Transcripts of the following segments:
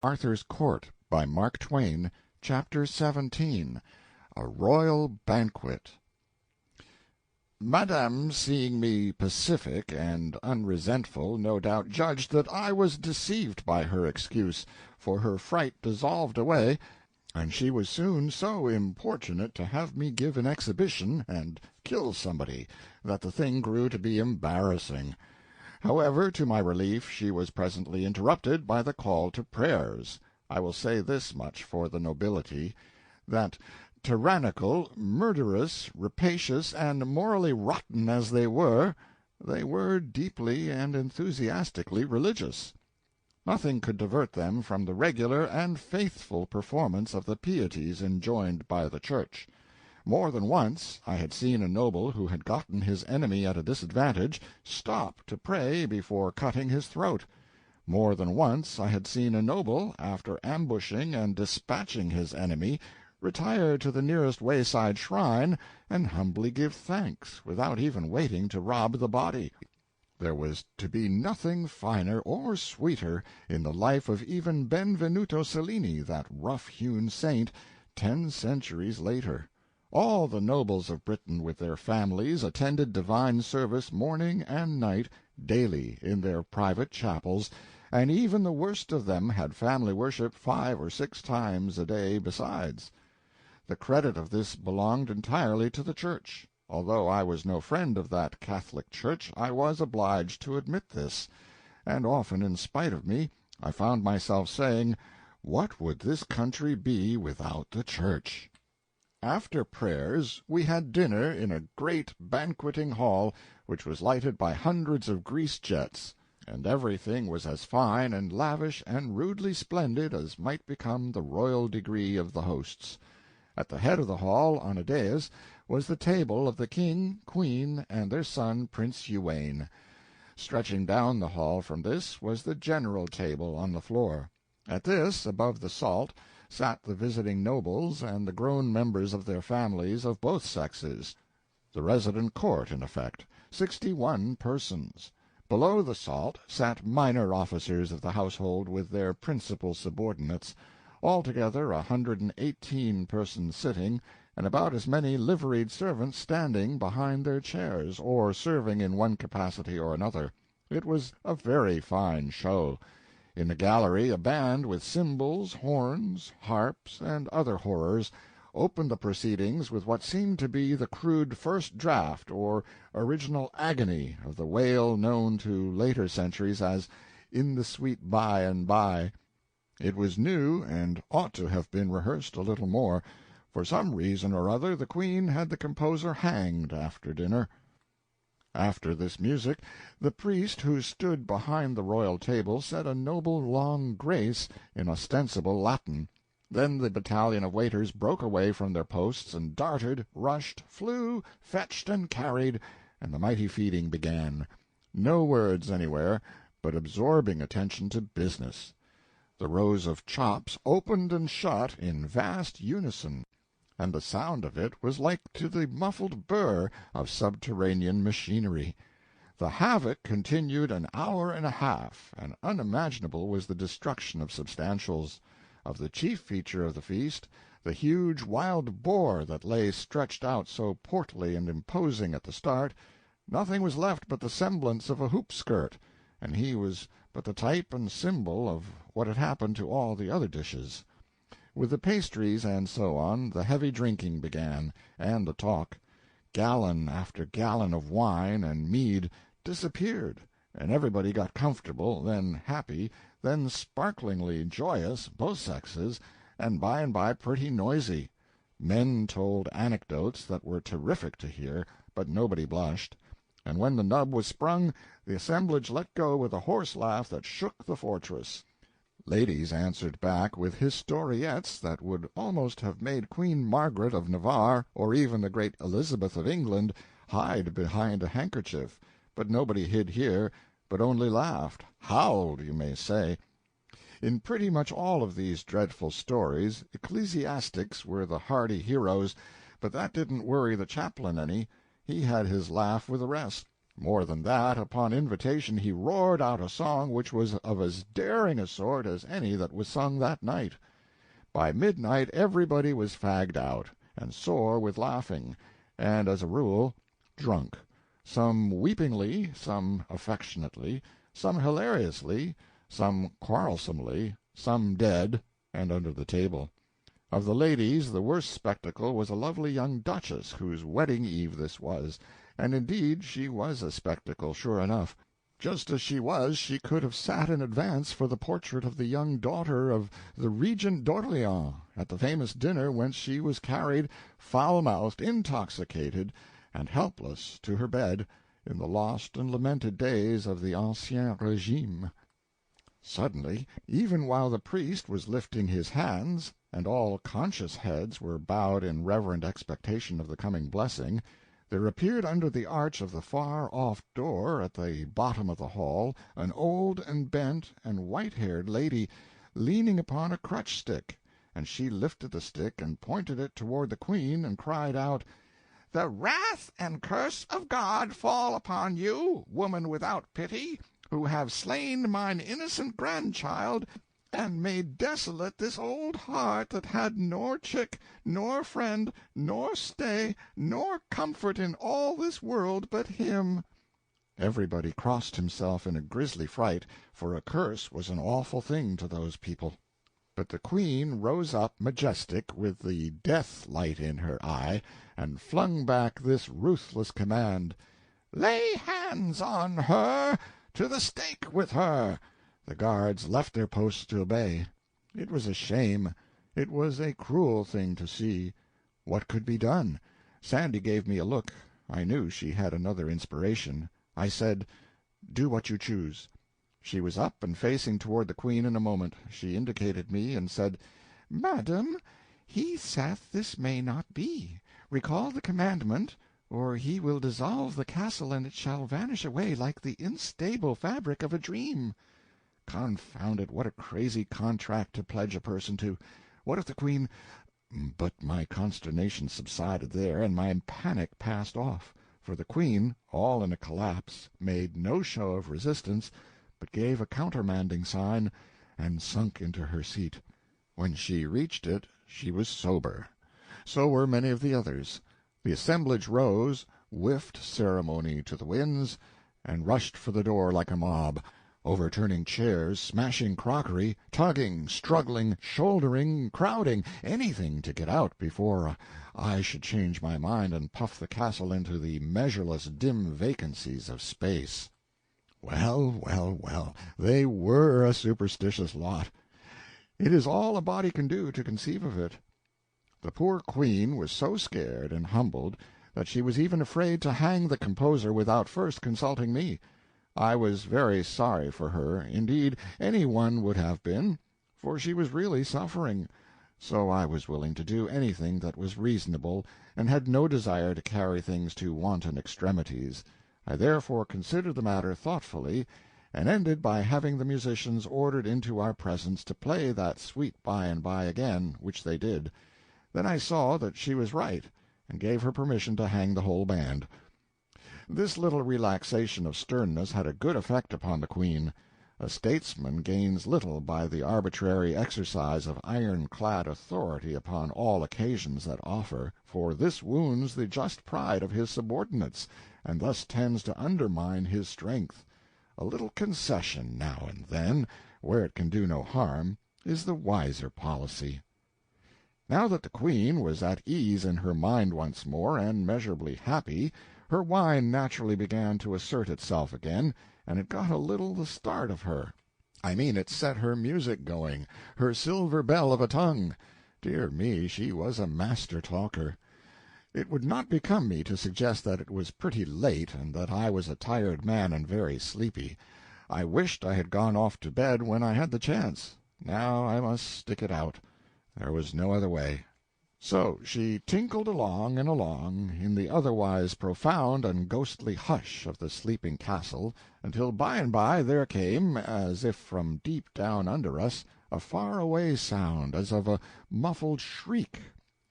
Arthur's Court by Mark Twain, Chapter 17. A Royal Banquet. Madame, seeing me pacific and unresentful, no doubt judged that I was deceived by her excuse, for her fright dissolved away, and she was soon so importunate to have me give an exhibition and kill somebody, that the thing grew to be embarrassing. However, to my relief, she was presently interrupted by the call to prayers. I will say this much for the nobility, that tyrannical, murderous, rapacious, and morally rotten as they were deeply and enthusiastically religious. Nothing could divert them from the regular and faithful performance of the pieties enjoined by the Church. More than once I had seen a noble who had gotten his enemy at a disadvantage stop to pray before cutting his throat. More than once I had seen a noble, after ambushing and dispatching his enemy, retire to the nearest wayside shrine and humbly give thanks, without even waiting to rob the body. There was to be nothing finer or sweeter in the life of even Benvenuto Cellini, that rough-hewn saint, 10 centuries later. All the nobles of Britain with their families attended divine service morning and night, daily, in their private chapels, and even the worst of them had family worship 5 or 6 times a day besides. The credit of this belonged entirely to the Church. Although I was no friend of that Catholic Church, I was obliged to admit this, and often, in spite of me, I found myself saying, "What would this country be without the Church?" After prayers we had dinner in a great banqueting hall, which was lighted by hundreds of grease jets, and everything was as fine and lavish and rudely splendid as might become the royal degree of the hosts. At the head of the hall, on a dais, was the table of the King, Queen, and their son Prince Uwaine. Stretching down the hall from this was the general table on the floor. At this, above the salt, sat the visiting nobles and the grown members of their families of both sexes, the resident court, in effect, 61 persons. Below the salt sat minor officers of the household with their principal subordinates, altogether 118 persons sitting, and about as many liveried servants standing behind their chairs, or serving in one capacity or another. It was a very fine show. In the gallery a band with cymbals, horns, harps, and other horrors opened the proceedings with what seemed to be the crude first draft or original agony of the wail known to later centuries as "In the Sweet By and By." It was new, and ought to have been rehearsed a little more. For some reason or other the Queen had the composer hanged after dinner. After this music, the priest who stood behind the royal table said a noble long grace in ostensible Latin. Then the battalion of waiters broke away from their posts and darted, rushed, flew, fetched, and carried, and the mighty feeding began. No words anywhere, but absorbing attention to business. The rows of chops opened and shut in vast unison, and the sound of it was like to the muffled burr of subterranean machinery. The havoc continued an hour and a half, and unimaginable was the destruction of substantials. Of the chief feature of the feast, the huge wild boar that lay stretched out so portly and imposing at the start, nothing was left but the semblance of a hoop-skirt, and he was but the type and symbol of what had happened to all the other dishes. With the pastries and so on, the heavy drinking began, and the talk. Gallon after gallon of wine and mead disappeared, and everybody got comfortable, then happy, then sparklingly joyous, both sexes, and by pretty noisy. Men told anecdotes that were terrific to hear, but nobody blushed. And when the nub was sprung, the assemblage let go with a horse laugh that shook the fortress. Ladies answered back with historiettes that would almost have made Queen Margaret of Navarre, or even the great Elizabeth of England, hide behind a handkerchief, but nobody hid here, but only laughed, howled, you may say. In pretty much all of these dreadful stories, ecclesiastics were the hardy heroes, but that didn't worry the chaplain any. He had his laugh with the rest. More than that, upon invitation he roared out a song which was of as daring a sort as any that was sung that night. By midnight everybody was fagged out, and sore with laughing, and, as a rule, drunk, some weepingly, some affectionately, some hilariously, some quarrelsomely, some dead, and under the table. Of the ladies, the worst spectacle was a lovely young duchess, whose wedding eve this was, and indeed she was a spectacle, sure enough. Just as she was, she could have sat in advance for the portrait of the young daughter of the Regent d'Orleans, at the famous dinner whence she was carried, foul-mouthed, intoxicated, and helpless, to her bed, in the lost and lamented days of the Ancien Régime. Suddenly, even while the priest was lifting his hands, and all conscious heads were bowed in reverent expectation of the coming blessing, there appeared under the arch of the far-off door at the bottom of the hall an old and bent and white-haired lady, leaning upon a crutch-stick, and she lifted the stick and pointed it toward the Queen, and cried out, "The wrath and curse of God fall upon you, woman without pity, who have slain mine innocent grandchild, and made desolate this old heart that had nor chick, nor friend, nor stay, nor comfort in all this world but him." Everybody crossed himself in a grisly fright, for a curse was an awful thing to those people. But the Queen rose up majestic, with the death-light in her eye, and flung back this ruthless command, "Lay hands on her! To the stake with her!" The guards left their posts to obey. It was a shame. It was a cruel thing to see. What could be done? Sandy gave me a look. I knew she had another inspiration. I said, "Do what you choose." She was up and facing toward the Queen in a moment. She indicated me, and said, "Madam, he saith this may not be. Recall the commandment, or he will dissolve the castle, and it shall vanish away like the instable fabric of a dream." Confound it, what a crazy contract to pledge a person to! What if the Queen— But my consternation subsided there, and my panic passed off, for the Queen, all in a collapse, made no show of resistance, but gave a countermanding sign, and sunk into her seat. When she reached it, she was sober. So were many of the others. The assemblage rose, whiffed ceremony to the winds, and rushed for the door like a mob, overturning chairs, smashing crockery, tugging, struggling, shouldering, crowding, anything to get out before I should change my mind and puff the castle into the measureless dim vacancies of space. Well, well, well, they were a superstitious lot. It is all a body can do to conceive of it. The poor Queen was so scared and humbled that she was even afraid to hang the composer without first consulting me. I was very sorry for her, indeed any one would have been, for she was really suffering. So I was willing to do anything that was reasonable, and had no desire to carry things to wanton extremities. I therefore considered the matter thoughtfully, and ended by having the musicians ordered into our presence to play that Sweet By and By again, which they did. Then I saw that she was right, and gave her permission to hang the whole band. This little relaxation of sternness had a good effect upon the Queen. A statesman gains little by the arbitrary exercise of iron-clad authority upon all occasions that offer, for this wounds the just pride of his subordinates, and thus tends to undermine his strength. A little concession now and then, where it can do no harm, is the wiser policy. Now that the Queen was at ease in her mind once more, and measurably happy, her wine naturally began to assert itself again, and it got a little the start of her. I mean, it set her music going, her silver bell of a tongue. Dear me, she was a master talker. It would not become me to suggest that it was pretty late, and that I was a tired man and very sleepy. I wished I had gone off to bed when I had the chance. Now I must stick it out. There was no other way. So she tinkled along and along, in the otherwise profound and ghostly hush of the sleeping castle, until by and by there came, as if from deep down under us, a far-away sound, as of a muffled shriek,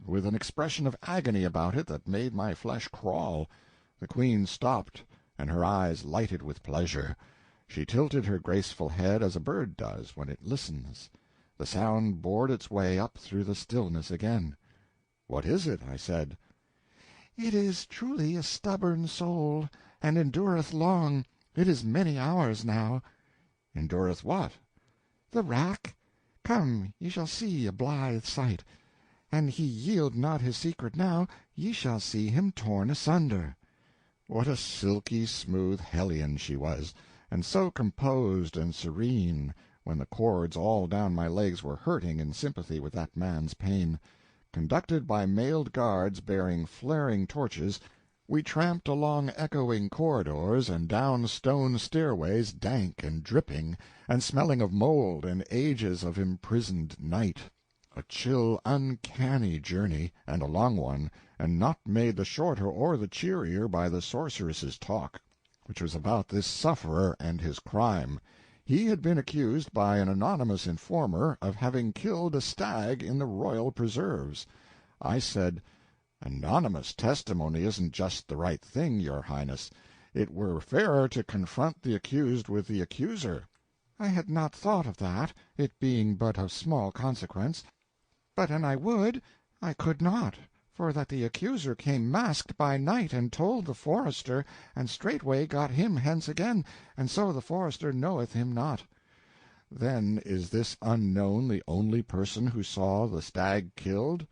with an expression of agony about it that made my flesh crawl. The Queen stopped, and her eyes lighted with pleasure. She tilted her graceful head as a bird does when it listens. The sound bored its way up through the stillness again. "What is it?" I said. "It is truly a stubborn soul, and endureth long. It is many hours now." "Endureth what?" "The rack. Come, ye shall see a blithe sight. An he yield not his secret now, ye shall see him torn asunder." What a silky smooth hellion she was, and so composed and serene when the cords all down my legs were hurting in sympathy with that man's pain. Conducted by mailed guards bearing flaring torches, we tramped along echoing corridors and down stone stairways dank and dripping, and smelling of mold and ages of imprisoned night. A chill, uncanny journey, and a long one, and not made the shorter or the cheerier by the sorceress's talk, which was about this sufferer and his crime. He had been accused by an anonymous informer of having killed a stag in the royal preserves. I said, "Anonymous testimony isn't just the right thing, your Highness. It were fairer to confront the accused with the accuser." "I had not thought of that, it being but of small consequence. But an I would, I could not, for that the accuser came masked by night and told the forester, and straightway got him hence again, and so the forester knoweth him not." "Then is this unknown the only person who saw the stag killed?"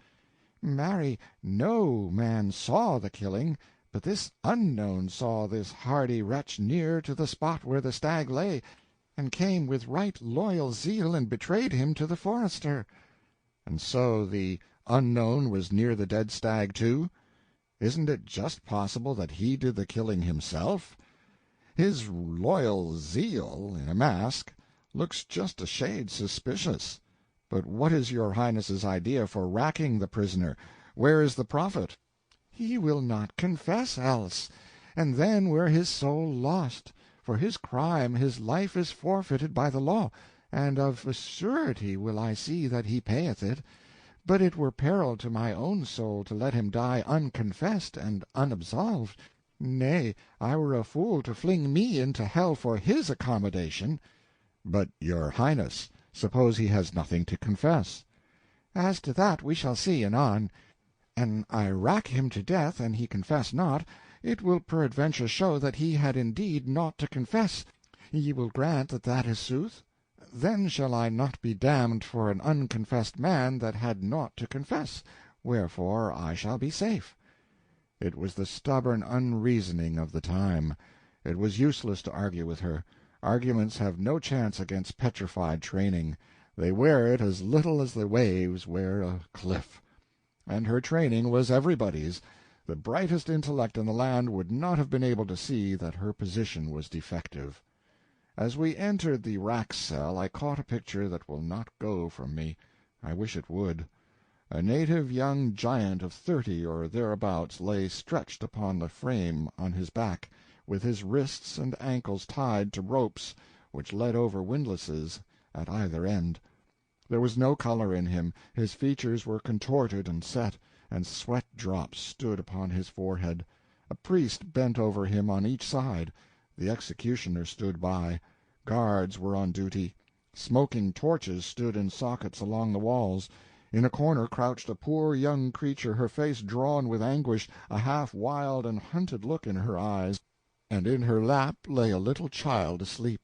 "Marry, no man saw the killing, but this unknown saw this hardy wretch near to the spot where the stag lay, and came with right loyal zeal and betrayed him to the forester." "And so the unknown was near the dead stag, too? Isn't it just possible that he did the killing himself? His loyal zeal, in a mask, looks just a shade suspicious. But what is your Highness's idea for racking the prisoner? Where is the profit?" "He will not confess else, and then were his soul lost. For his crime his life is forfeited by the law, and of a surety will I see that he payeth it. But it were peril to my own soul to let him die unconfessed and unabsolved. Nay, I were a fool to fling me into hell for his accommodation." "But, your Highness, suppose he has nothing to confess?" "As to that we shall see anon. An I rack him to death, and he confess not, it will peradventure show that he had indeed naught to confess. Ye will grant that that is sooth? Then shall I not be damned for an unconfessed man that had naught to confess, wherefore I shall be safe." It was the stubborn unreasoning of the time. It was useless to argue with her. Arguments have no chance against petrified training. They wear it as little as the waves wear a cliff. And her training was everybody's. The brightest intellect in the land would not have been able to see that her position was defective. As we entered the rack cell I caught a picture that will not go from me. I wish it would. A native young giant of 30 or thereabouts lay stretched upon the frame on his back, with his wrists and ankles tied to ropes which led over windlasses at either end. There was no color in him, his features were contorted and set, and sweat drops stood upon his forehead. A priest bent over him on each side. The executioner stood by. Guards were on duty. Smoking torches stood in sockets along the walls. In a corner crouched a poor young creature, her face drawn with anguish, a half wild and hunted look in her eyes, and in her lap lay a little child asleep.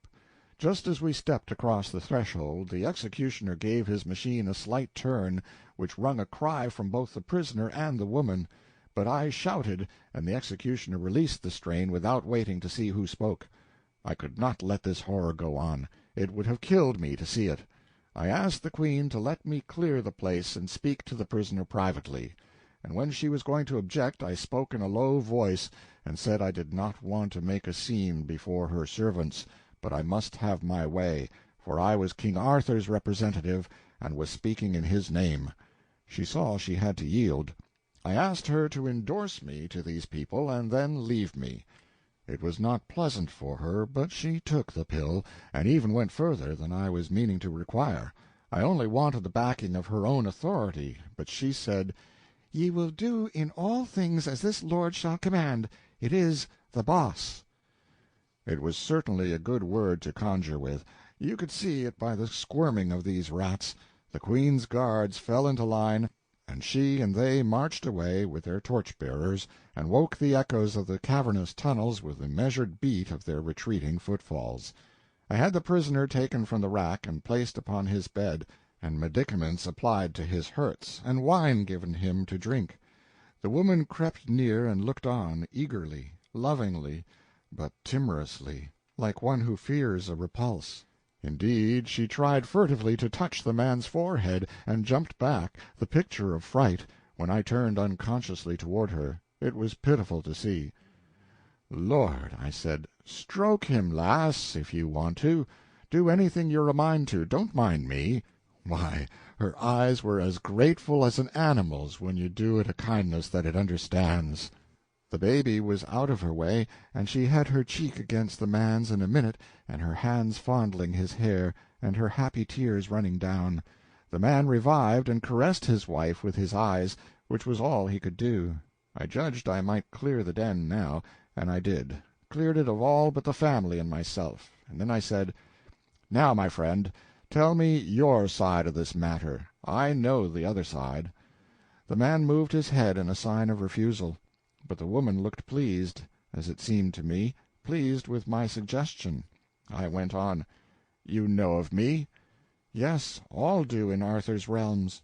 Just as we stepped across the threshold, the executioner gave his machine a slight turn, which wrung a cry from both the prisoner and the woman. But I shouted, and the executioner released the strain without waiting to see who spoke. I could not let this horror go on. It would have killed me to see it. I asked the Queen to let me clear the place and speak to the prisoner privately. And when she was going to object, I spoke in a low voice, and said I did not want to make a scene before her servants, but I must have my way, for I was King Arthur's representative, and was speaking in his name. She saw she had to yield. I asked her to endorse me to these people, and then leave me. It was not pleasant for her, but she took the pill, and even went further than I was meaning to require. I only wanted the backing of her own authority, but she said, "Ye will do in all things as this lord shall command. It is the boss." It was certainly a good word to conjure with. You could see it by the squirming of these rats. The Queen's guards fell into line, and she and they marched away with their torch-bearers, and woke the echoes of the cavernous tunnels with the measured beat of their retreating footfalls. I had the prisoner taken from the rack and placed upon his bed, and medicaments applied to his hurts, and wine given him to drink. The woman crept near and looked on, eagerly, lovingly, but timorously, like one who fears a repulse. Indeed, she tried furtively to touch the man's forehead, and jumped back, the picture of fright, when I turned unconsciously toward her. It was pitiful to see. "Lord," I said, "stroke him, lass, if you want to. Do anything you're a mind to. Don't mind me." Why, her eyes were as grateful as an animal's when you do it a kindness that it understands. The baby was out of her way, and she had her cheek against the man's in a minute, and her hands fondling his hair, and her happy tears running down. The man revived and caressed his wife with his eyes, which was all he could do. I judged I might clear the den now, and I did, cleared it of all but the family and myself, and then I said, "Now, my friend, tell me your side of this matter. I know the other side." The man moved his head in a sign of refusal, but the woman looked pleased, as it seemed to me, pleased with my suggestion. I went on, "You know of me?" "Yes, all do in Arthur's realms."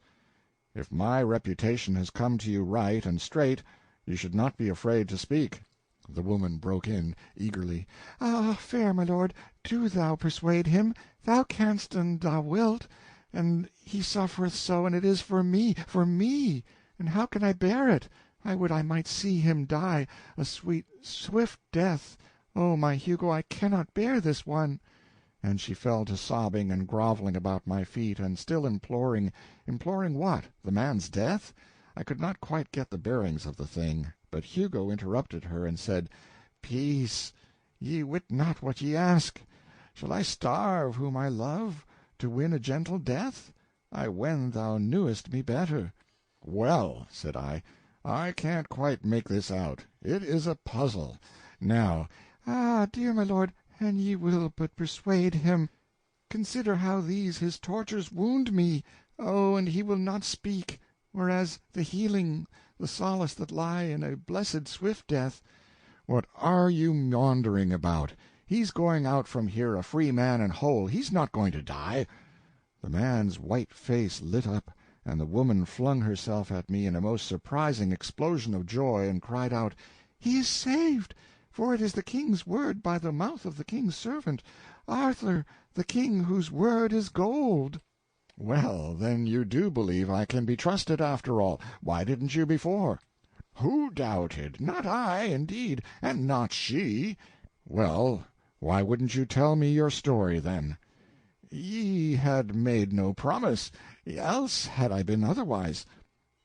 "If my reputation has come to you right and straight, you should not be afraid to speak." The woman broke in, eagerly, "Ah, fair my lord, do thou persuade him. Thou canst and thou wilt, and he suffereth so, and it is for me, for me, and how can I bear it? I would I might see him die, a sweet, swift death. Oh, my Hugo, I cannot bear this one." And she fell to sobbing and groveling about my feet, and still imploring. Imploring what? The man's death? I could not quite get the bearings of the thing, but Hugo interrupted her and said, "Peace, ye wit not what ye ask. Shall I starve whom I love, to win a gentle death? I wend thou knewest me better." "Well," said I can't quite make this out. It is a puzzle. Now—" "Ah, dear my lord, an ye will but persuade him. Consider how these his tortures wound me. Oh, and he will not speak, whereas the healing, the solace that lie in a blessed swift death." "What are you maundering about? He's going out from here a free man and whole. He's not going to die." The man's white face lit up, and the woman flung herself at me in a most surprising explosion of joy, and cried out, "He is saved, for it is the king's word by the mouth of the king's servant, Arthur, the king whose word is gold." "Well, then you do believe I can be trusted, after all. Why didn't you before?" "Who doubted? Not I, indeed, and not she." "Well, why wouldn't you tell me your story, then?" "Ye had made no promise, else had I been otherwise."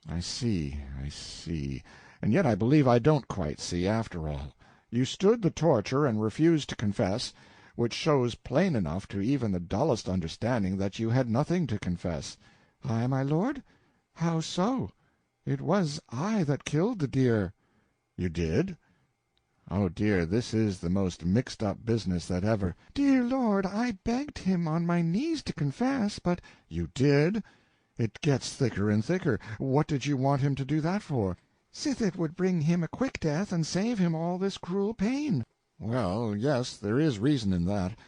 "I see, I see. And yet I believe I don't quite see, after all. You stood the torture and refused to confess, which shows plain enough to even the dullest understanding that you had nothing to confess." "I, my lord? How so? It was I that killed the deer." "You did? Oh, dear, this is the most mixed-up business that ever—" "Dear lord, I begged him on my knees to confess, but—" "You did? It gets thicker and thicker. What did you want him to do that for?" "Sith it would bring him a quick death, and save him all this cruel pain." "Well, yes, there is reason in that.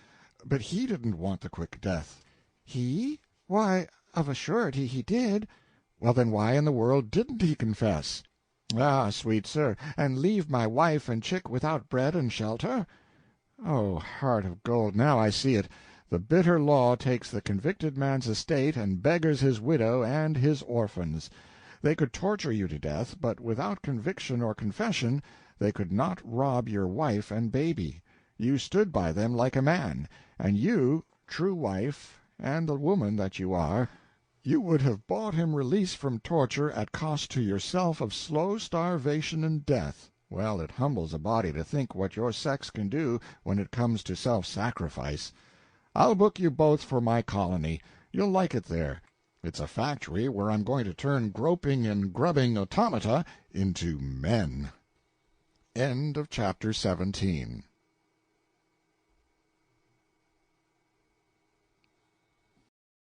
But he didn't want the quick death." "He? Why, of a surety he did." "Well, then why in the world didn't he confess?" "Ah, sweet sir, and leave my wife and chick without bread and shelter?" "Oh, heart of gold, now I see it. The bitter law takes the convicted man's estate and beggars his widow and his orphans. They could torture you to death, but without conviction or confession they could not rob your wife and baby. You stood by them like a man, and you, true wife, and the woman that you are, you would have bought him release from torture at cost to yourself of slow starvation and death. Well, it humbles a body to think what your sex can do when it comes to self-sacrifice. I'll book you both for my colony. You'll like it there. It's a factory where I'm going to turn groping and grubbing automata into men." End of chapter 17.